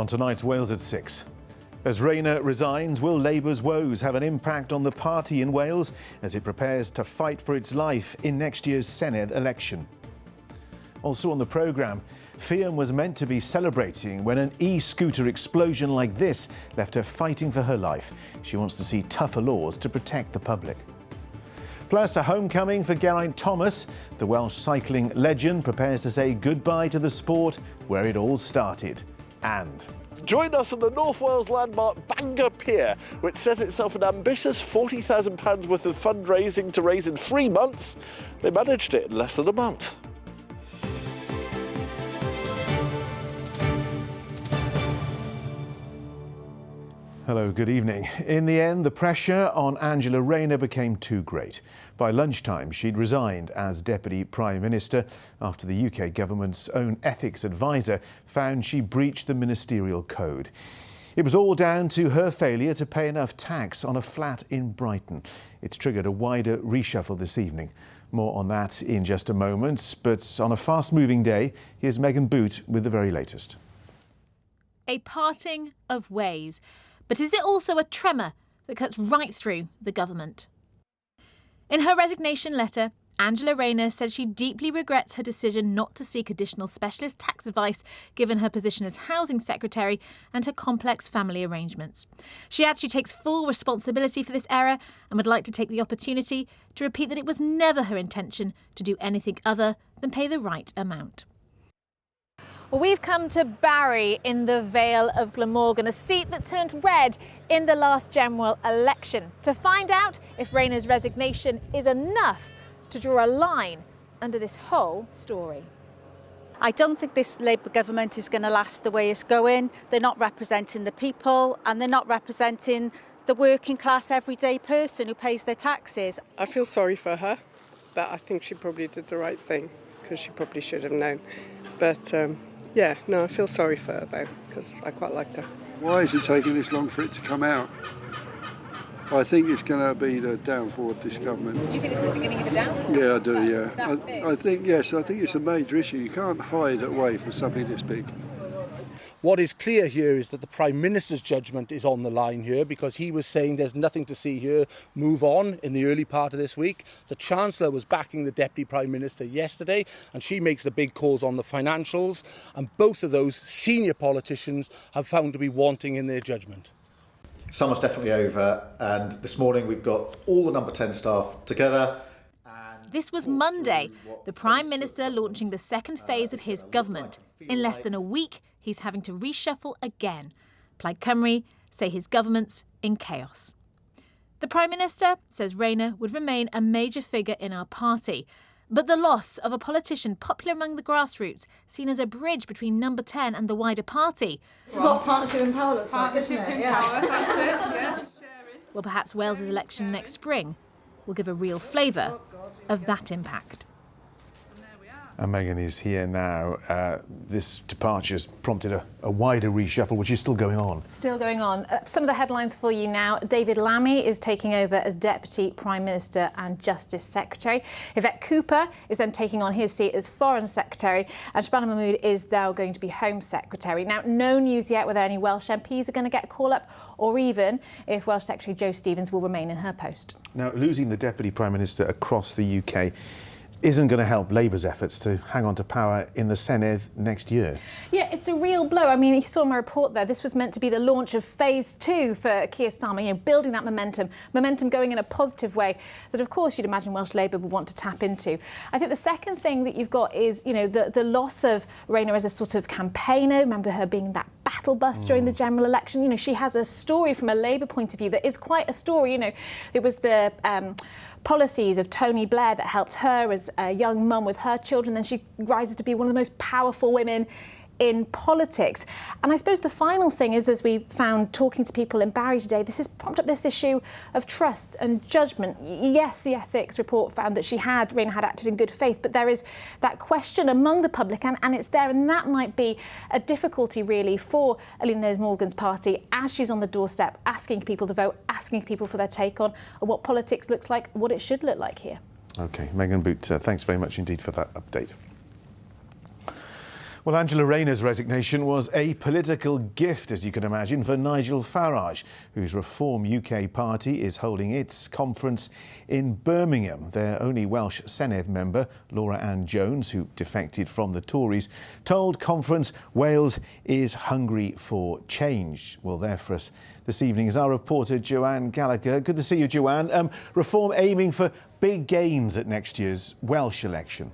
On tonight's Wales at 6. As Rayner resigns, will Labour's woes have an impact on the party in Wales as it prepares to fight for its life in next year's Senedd election? Also on the programme, Fiam was meant to be celebrating when an e-scooter explosion like this left her fighting for her life. She wants to see tougher laws to protect the public. Plus, a homecoming for Geraint Thomas. The Welsh cycling legend prepares to say goodbye to the sport where it all started. And join us on the North Wales landmark Bangor Pier, which set itself an ambitious £40,000 worth of fundraising to raise in 3 months. They managed it in less than a month. Hello, good evening. In the end, the pressure on Angela Rayner became too great. By lunchtime, she'd resigned as Deputy Prime Minister after the UK government's own ethics advisor found she breached the ministerial code. It was all down to her failure to pay enough tax on a flat in Brighton. It's triggered a wider reshuffle this evening. More on that in just a moment. But on a fast-moving day, here's Megan Boot with the very latest. A parting of ways. But is it also a tremor that cuts right through the government? In her resignation letter, Angela Rayner said she deeply regrets her decision not to seek additional specialist tax advice given her position as Housing Secretary and her complex family arrangements. She adds she takes full responsibility for this error and would like to take the opportunity to repeat that it was never her intention to do anything other than pay the right amount. Well, we've come to Barry in the Vale of Glamorgan, a seat that turned red in the last general election, to find out if Rayner's resignation is enough to draw a line under this whole story. I don't think this Labour government is going to last the way it's going. They're not representing the people and they're not representing the working class everyday person who pays their taxes. I feel sorry for her, but I think she probably did the right thing because she probably should have known. But yeah, no, I feel sorry for her though, because I quite liked her. Why is it taking this long for it to come out? I think it's going to be the downfall of this government. You think it's the beginning of a downfall? Yeah, I do, yeah. I think, yes, I think it's a major issue. You can't hide away from something this big. What is clear here is that the Prime Minister's judgment is on the line here because he was saying there's nothing to see here, move on in the early part of this week. The Chancellor was backing the Deputy Prime Minister yesterday and she makes the big calls on the financials, and both of those senior politicians have found to be wanting in their judgment. Summer's definitely over, and this morning we've got all the number 10 staff together. This was Monday, the Prime Minister launching the second phase of his government. In less than a week, he's having to reshuffle again. Plaid Cymru say his government's in chaos. The Prime Minister says Rayner would remain a major figure in our party. But the loss of a politician popular among the grassroots, seen as a bridge between number 10 and the wider party. It's what partnership in power looks like, isn't it? Power, that's it, yeah. Well, perhaps Wales's election next spring will give a real flavour of that impact. And Megan is here now. This departure has prompted a wider reshuffle, which is still going on. Still going on. Some of the headlines for you now. David Lammy is taking over as Deputy Prime Minister and Justice Secretary. Yvette Cooper is then taking on his seat as Foreign Secretary. And Shabana Mahmood is now going to be Home Secretary. Now, no news yet whether any Welsh MPs are going to get a call-up or even if Welsh Secretary Jo Stevens will remain in her post. Now, losing the Deputy Prime Minister across the UK isn't going to help Labour's efforts to hang on to power in the Senedd next year. Yeah, it's a real blow. I mean, you saw my report there. This was meant to be the launch of phase 2 for Keir Starmer, building that momentum going in a positive way that, of course, you'd imagine Welsh Labour would want to tap into. I think the second thing that you've got is, the loss of Rayner as a sort of campaigner. Remember her being that battle bus during the general election. She has a story from a Labour point of view that is quite a story. It was the policies of Tony Blair that helped her as a young mum with her children. Then she rises to be one of the most powerful women in politics. And I suppose the final thing is, as we found talking to people in Barry today, this has prompted up this issue of trust and judgment. Yes, the ethics report found that Rayner had acted in good faith, but there is that question among the public, and it's there, and that might be a difficulty really for Alina Morgan's party as she's on the doorstep, asking people to vote, asking people for their take on what politics looks like, what it should look like here. OK, Megan Boot, thanks very much indeed for that update. Well, Angela Rayner's resignation was a political gift, as you can imagine, for Nigel Farage, whose Reform UK party is holding its conference in Birmingham. Their only Welsh Senedd member, Laura Ann Jones, who defected from the Tories, told conference Wales is hungry for change. Well, there for us this evening is our reporter Joanne Gallagher. Good to see you, Joanne. Reform aiming for big gains at next year's Welsh election.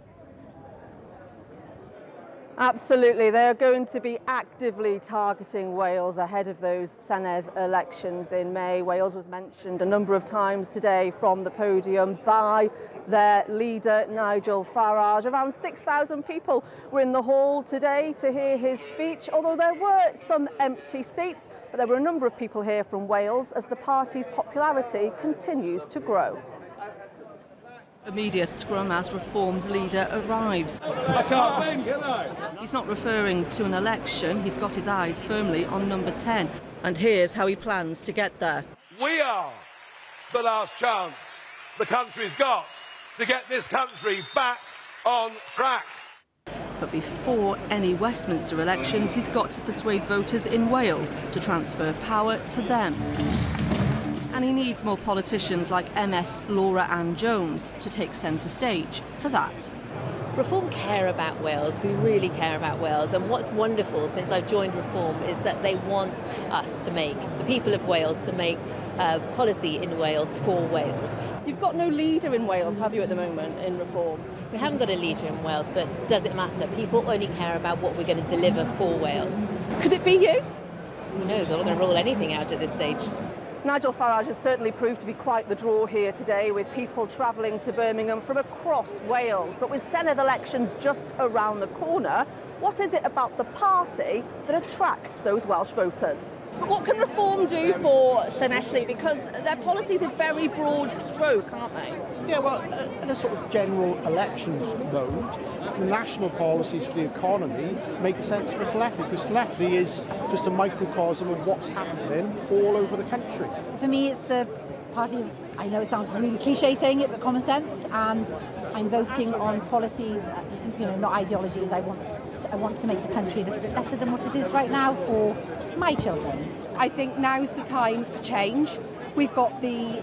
Absolutely, they're going to be actively targeting Wales ahead of those Senedd elections in May. Wales was mentioned a number of times today from the podium by their leader, Nigel Farage. Around 6,000 people were in the hall today to hear his speech, although there were some empty seats, but there were a number of people here from Wales as the party's popularity continues to grow. A media scrum as Reform's leader arrives. I can't win, can I? He's not referring to an election, he's got his eyes firmly on number 10. And here's how he plans to get there. We are the last chance the country's got to get this country back on track. But before any Westminster elections, he's got to persuade voters in Wales to transfer power to them. And he needs more politicians like MS Laura Ann Jones to take centre stage for that. Reform care about Wales, we really care about Wales, and what's wonderful since I've joined Reform is that they want us to make, the people of Wales, to make policy in Wales for Wales. You've got no leader in Wales, have you, at the moment in Reform? We haven't got a leader in Wales, but does it matter? People only care about what we're going to deliver for Wales. Could it be you? Who knows, I'm not going to rule anything out at this stage. Nigel Farage has certainly proved to be quite the draw here today, with people travelling to Birmingham from across Wales. But with Senedd elections just around the corner, what is it about the party that attracts those Welsh voters? What can Reform do for Llanelli? Because their policies are very broad stroke, aren't they? Yeah, well, in a sort of general elections mode, the national policies for the economy make sense for Llanelli, because Llanelli is just a microcosm of what's happening all over the country. For me, it's the party of, I know it sounds really cliche saying it, but common sense, and I'm voting on policies, not ideologies. I want to make the country a little bit better than what it is right now for my children. I think now's the time for change. We've got the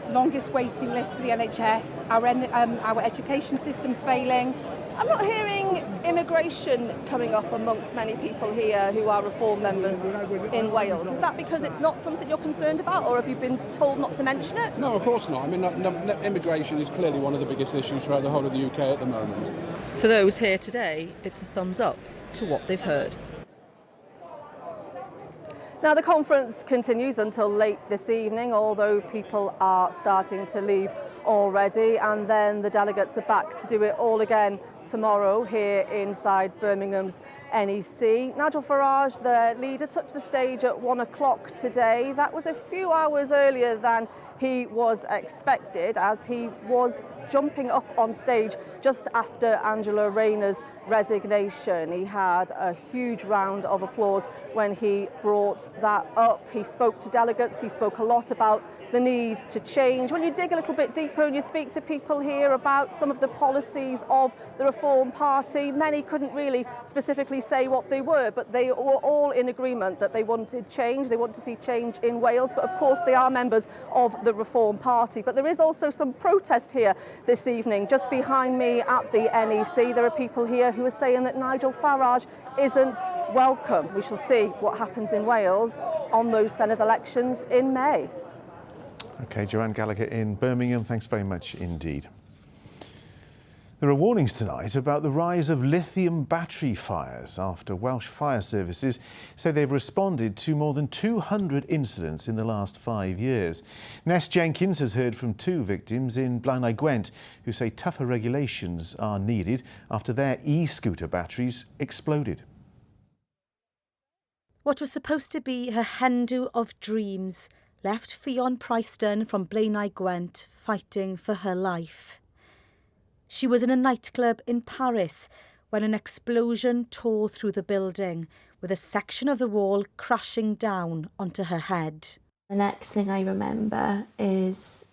longest waiting list for the NHS. Our education system's failing. I'm not hearing immigration coming up amongst many people here who are Reform members in Wales. Is that because it's not something you're concerned about, or have you been told not to mention it? No, of course not. I mean, immigration is clearly one of the biggest issues throughout the whole of the UK at the moment. For those here today, it's a thumbs up to what they've heard. Now, the conference continues until late this evening, although people are starting to leave already, and then the delegates are back to do it all again tomorrow here inside Birmingham's NEC. Nigel Farage, the leader, touched the stage at 1 o'clock today. That was a few hours earlier than he was expected, as he was jumping up on stage just after Angela Rayner's resignation. He had a huge round of applause when he brought that up. He spoke to delegates, he spoke a lot about the need to change. When you dig a little bit deeper and you speak to people here about some of the policies of the Reform Party, many couldn't really specifically say what they were, but they were all in agreement that they wanted change. They want to see change in Wales, but of course they are members of the Reform Party. But there is also some protest here this evening. Just behind me at the NEC, there are people here who are saying that Nigel Farage isn't welcome. We shall see what happens in Wales on those Senedd elections in May. OK, Joanne Gallagher in Birmingham, thanks very much indeed. There are warnings tonight about the rise of lithium battery fires after Welsh fire services say they've responded to more than 200 incidents in the last 5 years. Ness Jenkins has heard from 2 victims in Blaenau Gwent who say tougher regulations are needed after their e-scooter batteries exploded. What was supposed to be her Hindu of dreams left Ffion Pryston from Blaenau Gwent fighting for her life. She was in a nightclub in Paris when an explosion tore through the building, with a section of the wall crashing down onto her head. The next thing I remember is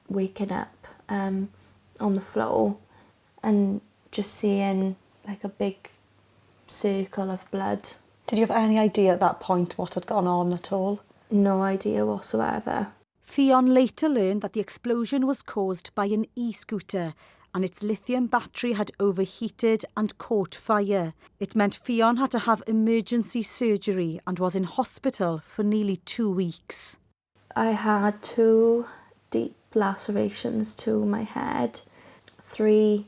waking up on the floor and just seeing like a big circle of blood. Did you have any idea at that point what had gone on at all? No idea whatsoever. Ffion later learned that the explosion was caused by an e-scooter and its lithium battery had overheated and caught fire. It meant Ffion had to have emergency surgery and was in hospital for nearly 2 weeks. I had 2 deep lacerations to my head, 3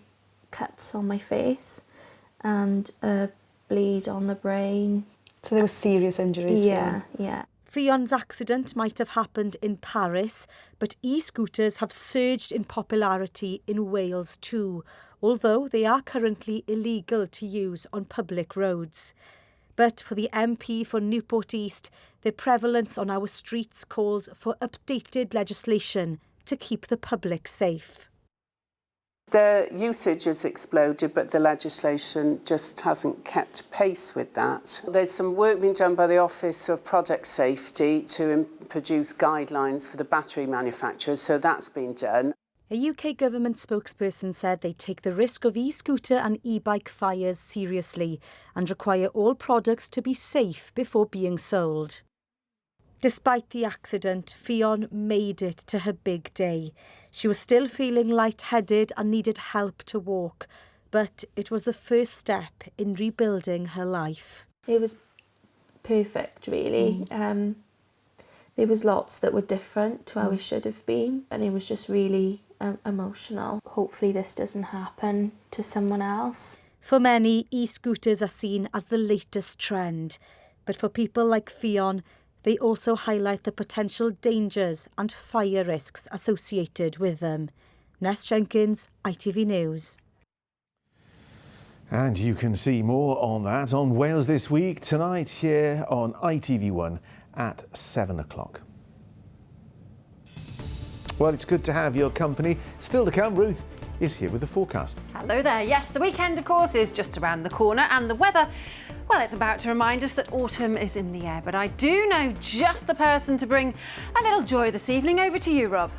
cuts on my face and a bleed on the brain. So there were serious injuries? Yeah, yeah. Ffion's accident might have happened in Paris, but e-scooters have surged in popularity in Wales too, although they are currently illegal to use on public roads. But for the MP for Newport East, their prevalence on our streets calls for updated legislation to keep the public safe. The usage has exploded, but the legislation just hasn't kept pace with that. There's some work being done by the Office of Product Safety to produce guidelines for the battery manufacturers, so that's been done. A UK government spokesperson said they take the risk of e-scooter and e-bike fires seriously and require all products to be safe before being sold. Despite the accident, Ffion made it to her big day. She was still feeling lightheaded and needed help to walk, but it was the first step in rebuilding her life. It was perfect, really. There was lots that were different to how it should have been, and it was just really emotional. Hopefully this doesn't happen to someone else. For many, e-scooters are seen as the latest trend, but for people like Ffion, they also highlight the potential dangers and fire risks associated with them. Ness Jenkins, ITV News. And you can see more on that on Wales This Week tonight here on ITV1 at 7 o'clock. Well, it's good to have your company. Still to come, Ruth is here with the forecast. Hello there. Yes, the weekend, of course, is just around the corner, and the weather, well, it's about to remind us that autumn is in the air. But I do know just the person to bring a little joy this evening. Over to you, Rob.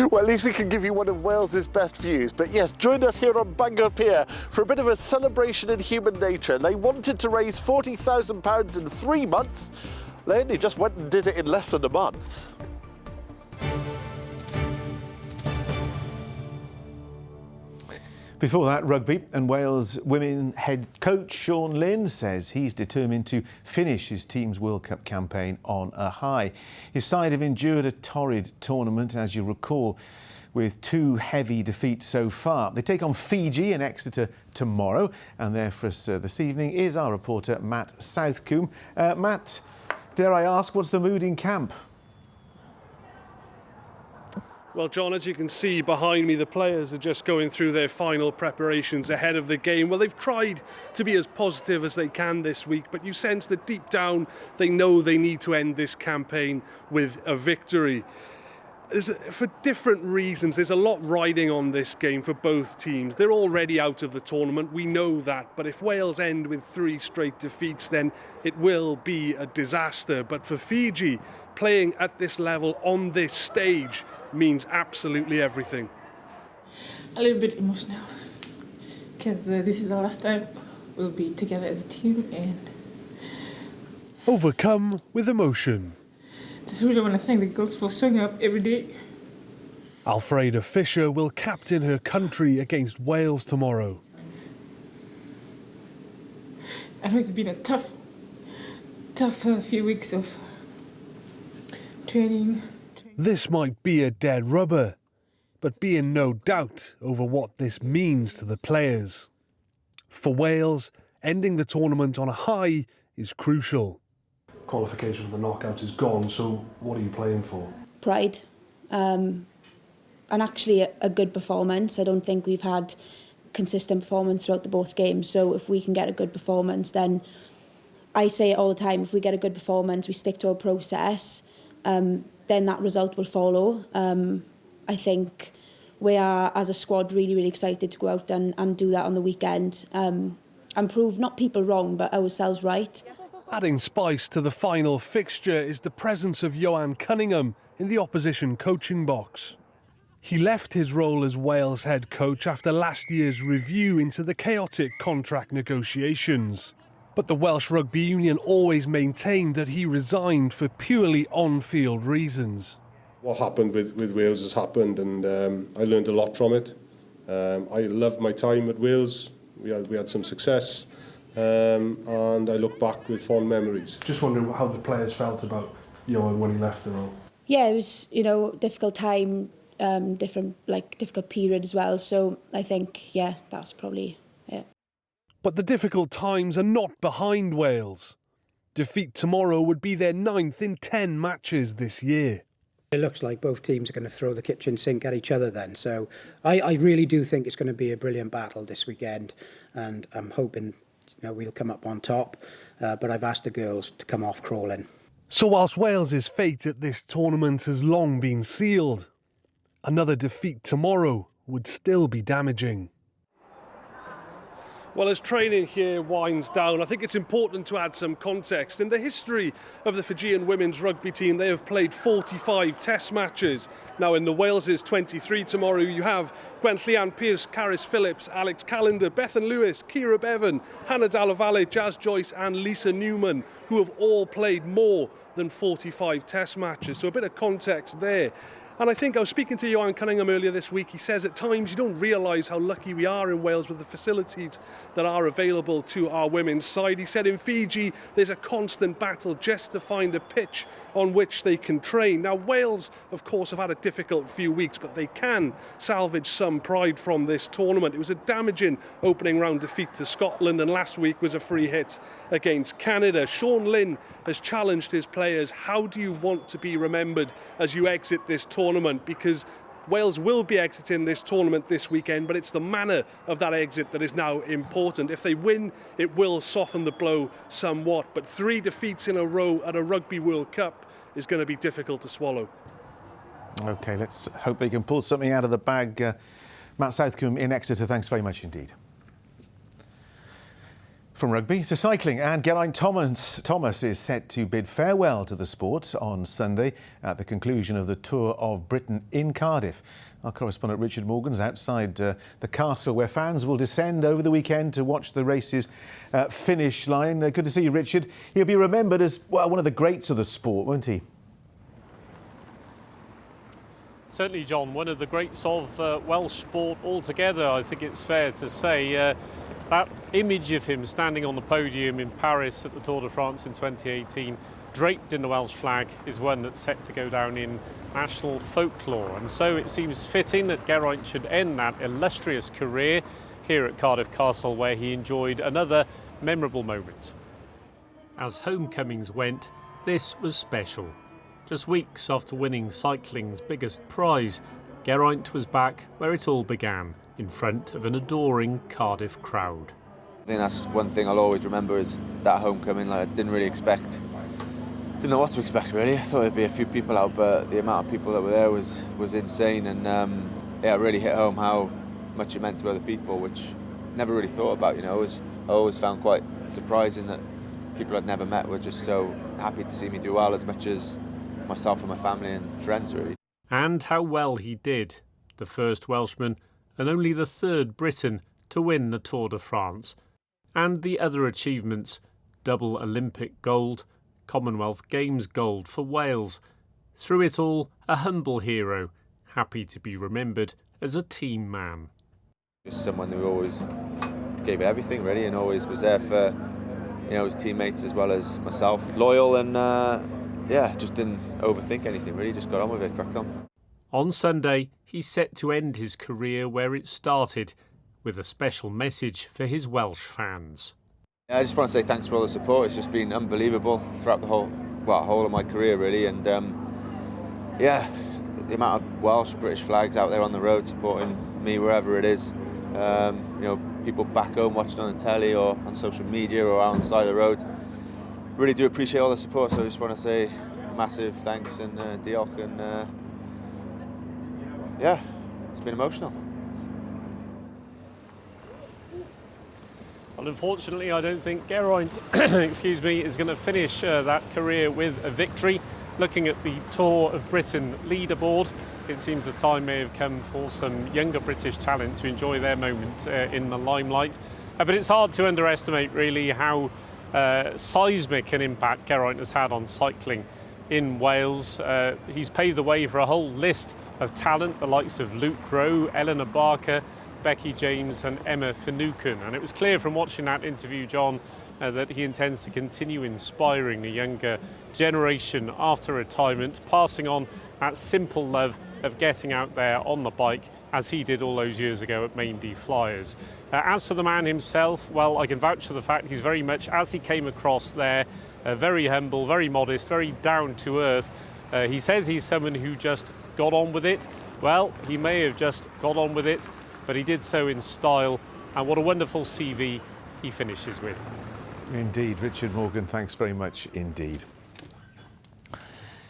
Well, at least we can give you one of Wales's best views. But yes, join us here on Bangor Pier for a bit of a celebration in human nature. They wanted to raise £40,000 in 3 months. They only just went and did it in less than a month. Before that, rugby, and Wales women head coach Sean Lynn says he's determined to finish his team's World Cup campaign on a high. His side have endured a torrid tournament, as you recall, with 2 heavy defeats so far. They take on Fiji in Exeter tomorrow, and there for us this evening is our reporter Matt Southcombe. Matt, dare I ask, what's the mood in camp? Well, John, as you can see behind me, the players are just going through their final preparations ahead of the game. Well, they've tried to be as positive as they can this week, but you sense that deep down they know they need to end this campaign with a victory. For different reasons, there's a lot riding on this game for both teams. They're already out of the tournament, we know that, but if Wales end with 3 straight defeats, then it will be a disaster. But for Fiji, playing at this level on this stage means absolutely everything. A little bit emotional because this is the last time we'll be together as a team, and Overcome with emotion, just really want to thank the girls for showing up every day. Alfreda Fisher will captain her country against Wales tomorrow. I know it's been a tough few weeks of training. This might be a dead rubber, but be in no doubt over what this means to the players. For Wales, ending the tournament on a high is crucial. Qualification for the knockout is gone, so what are you playing for? Pride, and actually a good performance. I don't think we've had consistent performance throughout the both games, so if we can get a good performance, then I say it all the time, if we get a good performance, we stick to our process, then that result will follow. I think we are, as a squad, really, really excited to go out and do that on the weekend and prove not people wrong, but ourselves right. Adding spice to the final fixture is the presence of Johan Cunningham in the opposition coaching box. He left his role as Wales head coach after last year's review into the chaotic contract negotiations. But the Welsh Rugby Union always maintained that he resigned for purely on-field reasons. What happened with Wales has happened, and I learned a lot from it. I loved my time at Wales. We had some success, and I look back with fond memories. Just wondering how the players felt about Johan when he left the role. Yeah, it was, difficult time, difficult period as well. So I think, yeah, that's probably it. But the difficult times are not behind Wales. Defeat tomorrow would be their 9th in 10 matches this year. It looks like both teams are going to throw the kitchen sink at each other then. So I really do think it's going to be a brilliant battle this weekend. And I'm hoping we'll come up on top. But I've asked the girls to come off crawling. So whilst Wales's fate at this tournament has long been sealed, another defeat tomorrow would still be damaging. Well, as training here winds down, I think it's important to add some context. In the history of the Fijian women's rugby team, they have played 45 test matches. Now, in the Wales's 23 tomorrow, you have Gwenllian Pierce, Caris Phillips, Alex Callender, Bethan Lewis, Kira Bevan, Hannah Dallavalle, Jazz Joyce and Lisa Newman, who have all played more than 45 test matches. So a bit of context there. And I think I was speaking to Johan Cunningham earlier this week. He says at times you don't realise how lucky we are in Wales with the facilities that are available to our women's side. He said in Fiji there's a constant battle just to find a pitch on which they can train. Now Wales, of course, have had a difficult few weeks, but they can salvage some pride from this tournament. It was a damaging opening round defeat to Scotland, and last week was a free hit against Canada. Sean Lynn has challenged his players. How do you want to be remembered as you exit this tournament? Because Wales will be exiting this tournament this weekend, but it's the manner of that exit that is now important. If they win, it will soften the blow somewhat, but 3 defeats in a row at a Rugby World Cup is going to be difficult to swallow. OK, let's hope they can pull something out of the bag. Matt Southcombe in Exeter, thanks very much indeed. From rugby to cycling, and Geraint Thomas is set to bid farewell to the sport on Sunday at the conclusion of the Tour of Britain in Cardiff. Our correspondent Richard Morgan's outside the castle where fans will descend over the weekend to watch the race's finish line. Good to see you, Richard. He'll be remembered as one of the greats of the sport, won't he? Certainly, John, one of the greats of Welsh sport altogether, I think it's fair to say. That image of him standing on the podium in Paris at the Tour de France in 2018, draped in the Welsh flag, is one that's set to go down in national folklore. And so it seems fitting that Geraint should end that illustrious career here at Cardiff Castle, where he enjoyed another memorable moment. As homecomings went, this was special. Just weeks after winning cycling's biggest prize, Geraint was back where it all began, in front of an adoring Cardiff crowd. I think that's one thing I'll always remember is that homecoming. I didn't know what to expect really. I thought there'd be a few people out, but the amount of people that were there was insane, and it really hit home how much it meant to other people, which I never really thought about. I always found quite surprising that people I'd never met were just so happy to see me do well, as much as myself and my family and friends really. And how well he did. The first Welshman and only the 3rd Briton to win the Tour de France. And the other achievements: double Olympic gold, Commonwealth Games gold for Wales. Through it all, a humble hero, happy to be remembered as a team man. Just someone who always gave it everything really, and always was there for his teammates as well as myself. Loyal and just didn't overthink anything really, just got on with it, cracked on. On Sunday, he's set to end his career where it started, with a special message for his Welsh fans. I just want to say thanks for all the support. It's just been unbelievable throughout the whole of my career really, and the amount of Welsh, British flags out there on the road supporting me wherever it is. People back home watching on the telly or on social media or out on the side of the road. Really do appreciate all the support, so I just want to say massive thanks and diolch, and it's been emotional. Well, unfortunately, I don't think Geraint is going to finish that career with a victory. Looking at the Tour of Britain leaderboard, it seems the time may have come for some younger British talent to enjoy their moment in the limelight. But it's hard to underestimate really how seismic an impact Geraint has had on cycling in Wales. He's paved the way for a whole list of talent, the likes of Luke Rowe, Eleanor Barker, Becky James and Emma Finucane. And it was clear from watching that interview, John, that he intends to continue inspiring the younger generation after retirement, passing on that simple love of getting out there on the bike as he did all those years ago at Maindee Flyers. As for the man himself, well, I can vouch for the fact he's very much, as he came across there, very humble, very modest, very down to earth. He says he's someone who just got on with it. Well, he may have just got on with it, but he did so in style, and what a wonderful CV he finishes with. Indeed, Richard Morgan, thanks very much indeed.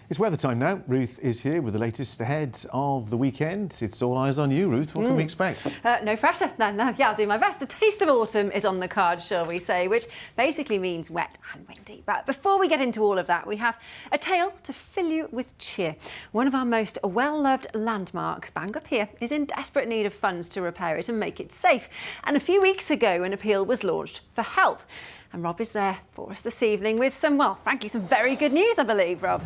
It's weather time now. Ruth is here with the latest ahead of the weekend. It's all eyes on you, Ruth. What can we expect? No pressure. No. Yeah, I'll do my best. A taste of autumn is on the card, shall we say, which basically means wet and windy. But before we get into all of that, we have a tale to fill you with cheer. One of our most well-loved landmarks, Bangor Pier, is in desperate need of funds to repair it and make it safe. And a few weeks ago, an appeal was launched for help. And Rob is there for us this evening with some, well, frankly, some very good news, I believe, Rob.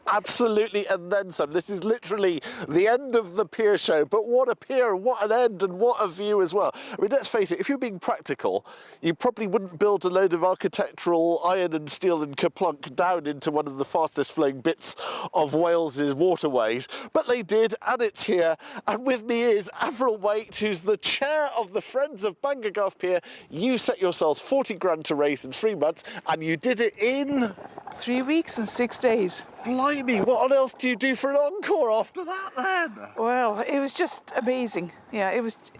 Absolutely, and then some. This is literally the end of the pier show, but what a pier, what an end, and what a view as well. I mean, let's face it, if you're being practical, you probably wouldn't build a load of architectural iron and steel and kaplunk down into one of the fastest flowing bits of Wales's waterways, but they did, and it's here. And with me is Avril Waite, who's the chair of the Friends of Bangor Garth Pier. You set yourselves 40 grand to race in 3 months, and you did it in 3 weeks and 6 days. Blimey, what on earth do you do for an encore after that then? Well, it was just amazing. Yeah,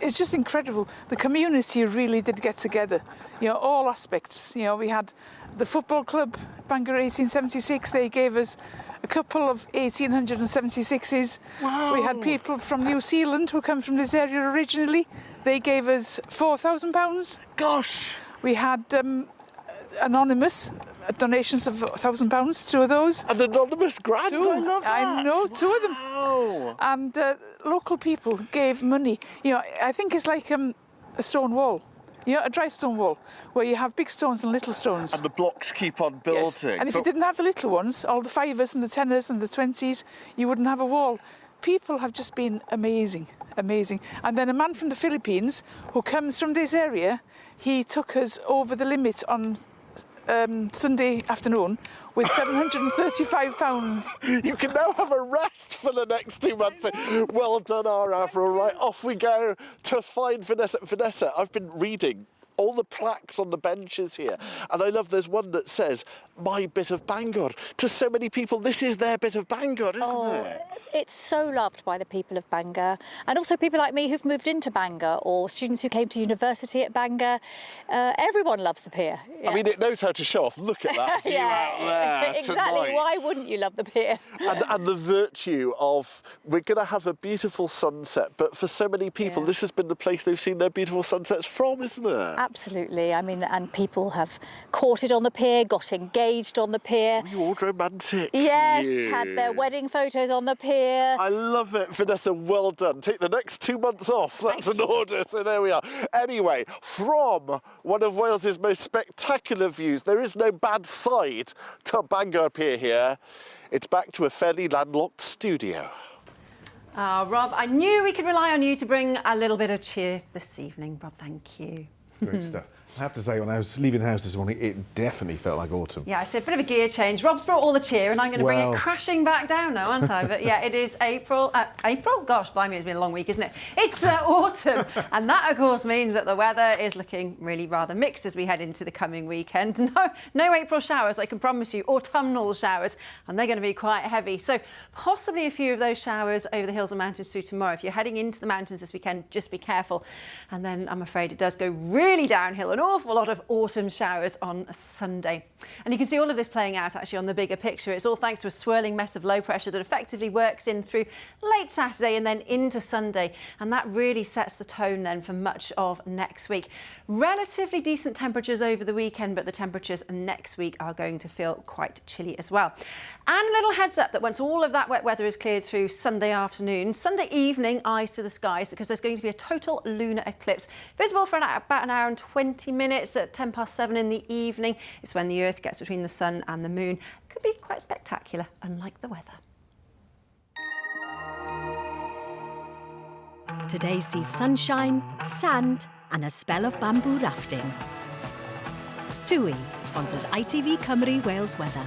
it's just incredible. The community really did get together. You know, all aspects. You know, we had the football club, Bangor 1876, they gave us a couple of 1876s. Wow. We had people from New Zealand who come from this area originally. They gave us £4,000. Gosh! We had anonymous donations of £1,000, 2 of those. An anonymous grant? 2. I love that. I know, 2 of them. Wow. And local people gave money. You know, I think it's like a stone wall. You know, a dry stone wall, where you have big stones and little stones. And the blocks keep on building. Yes. And if you didn't have the little ones, all the 5s and the 10s and the 20s, you wouldn't have a wall. People have just been amazing, amazing. And then a man from the Philippines who comes from this area, he took us over the limit on Sunday afternoon with £735. You can now have a rest for the next 2 months. Well done, our Avril. Right, off we go to find Vanessa. Vanessa, I've been reading all the plaques on the benches here, and I love there's one that says my bit of Bangor. To so many people, this is their bit of Bangor, isn't it? It's so loved by the people of Bangor, and also people like me who've moved into Bangor, or students who came to university at Bangor. Everyone loves the pier. Yeah. I mean, it knows how to show off. Look at that view out there exactly. tonight. Why wouldn't you love the pier? And the virtue of, we're going to have a beautiful sunset, but for so many people, this has been the place they've seen their beautiful sunsets from, isn't it? Absolutely. I mean, and people have courted on the pier, got engaged on the pier. You all romantic. Yes, had their wedding photos on the pier. I love it, Vanessa. Well done. Take the next 2 months off. That's an order. So there we are. Anyway, from one of Wales's most spectacular views, there is no bad side to Bangor Pier here. It's back to a fairly landlocked studio. Rob, I knew we could rely on you to bring a little bit of cheer this evening. Rob, thank you. Great stuff. I have to say, when I was leaving the house this morning, it definitely felt like autumn. Yeah, it's a bit of a gear change. Rob's brought all the cheer, and I'm going to bring it crashing back down now, aren't I? But yeah, it is April. April? Gosh, blimey, it's been a long week, isn't it? It's autumn, and that, of course, means that the weather is looking really rather mixed as we head into the coming weekend. No April showers, I can promise you, autumnal showers, and they're going to be quite heavy. So possibly a few of those showers over the hills and mountains through tomorrow. If you're heading into the mountains this weekend, just be careful. And then I'm afraid it does go really downhill, and awful lot of autumn showers on Sunday. And you can see all of this playing out actually on the bigger picture. It's all thanks to a swirling mess of low pressure that effectively works in through late Saturday and then into Sunday. And that really sets the tone then for much of next week. Relatively decent temperatures over the weekend, but the temperatures next week are going to feel quite chilly as well. And a little heads up that once all of that wet weather is cleared through Sunday afternoon, Sunday evening, eyes to the skies, because there's going to be a total lunar eclipse visible for about an hour and 20 minutes at 7:10 in the evening. It's when the Earth gets between the sun and the moon. It could be quite spectacular, unlike the weather. Today sees sunshine, sand and a spell of bamboo rafting. TUI sponsors ITV Cymru Wales Weather.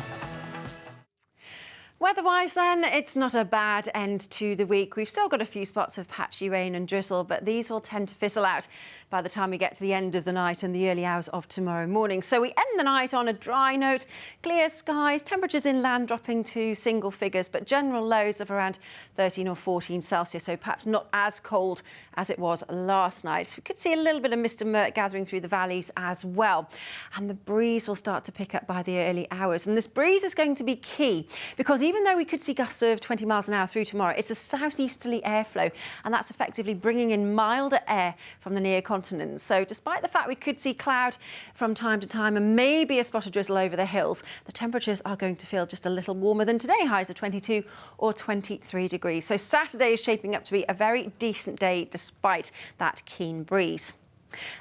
Weather-wise then, it's not a bad end to the week. We've still got a few spots of patchy rain and drizzle, but these will tend to fizzle out by the time we get to the end of the night and the early hours of tomorrow morning. So we end the night on a dry note, clear skies, temperatures inland dropping to single figures, but general lows of around 13 or 14 Celsius, so perhaps not as cold as it was last night. We could see a little bit of mist and murk gathering through the valleys as well. And the breeze will start to pick up by the early hours. And this breeze is going to be key because even though we could see gusts of 20 miles an hour through tomorrow, it's a southeasterly airflow, and that's effectively bringing in milder air from the near continent. So despite the fact we could see cloud from time to time and maybe a spot of drizzle over the hills, the temperatures are going to feel just a little warmer than today, highs of 22 or 23 degrees. So Saturday is shaping up to be a very decent day despite that keen breeze.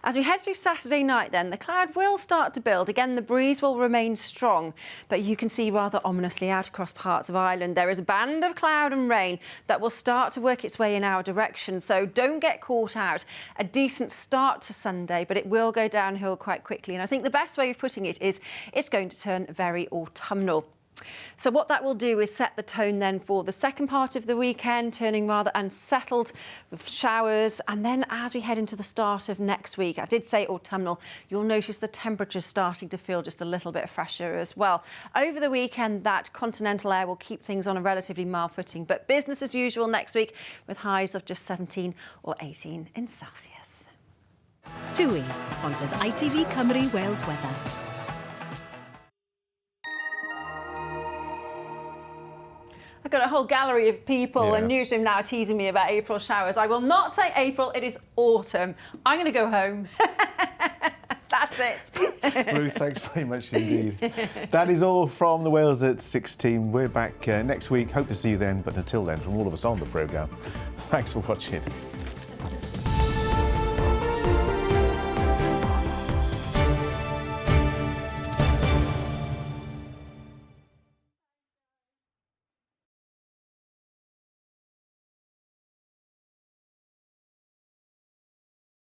As we head through Saturday night then, the cloud will start to build. Again, the breeze will remain strong, but you can see rather ominously out across parts of Ireland, there is a band of cloud and rain that will start to work its way in our direction. So don't get caught out. A decent start to Sunday, but it will go downhill quite quickly. And I think the best way of putting it is it's going to turn very autumnal. So what that will do is set the tone then for the second part of the weekend, turning rather unsettled with showers. And then as we head into the start of next week, I did say autumnal, you'll notice the temperatures starting to feel just a little bit fresher as well. Over the weekend, that continental air will keep things on a relatively mild footing, but business as usual next week with highs of just 17 or 18 in Celsius. TUI sponsors ITV Cymru Wales Weather. I've got a whole gallery of people and newsroom now teasing me about April showers. I will not say April, it is autumn. I'm going to go home. That's it. Ruth, thanks very much indeed. That is all from the Wales at 16. We're back next week. Hope to see you then. But until then, from all of us on the programme, thanks for watching.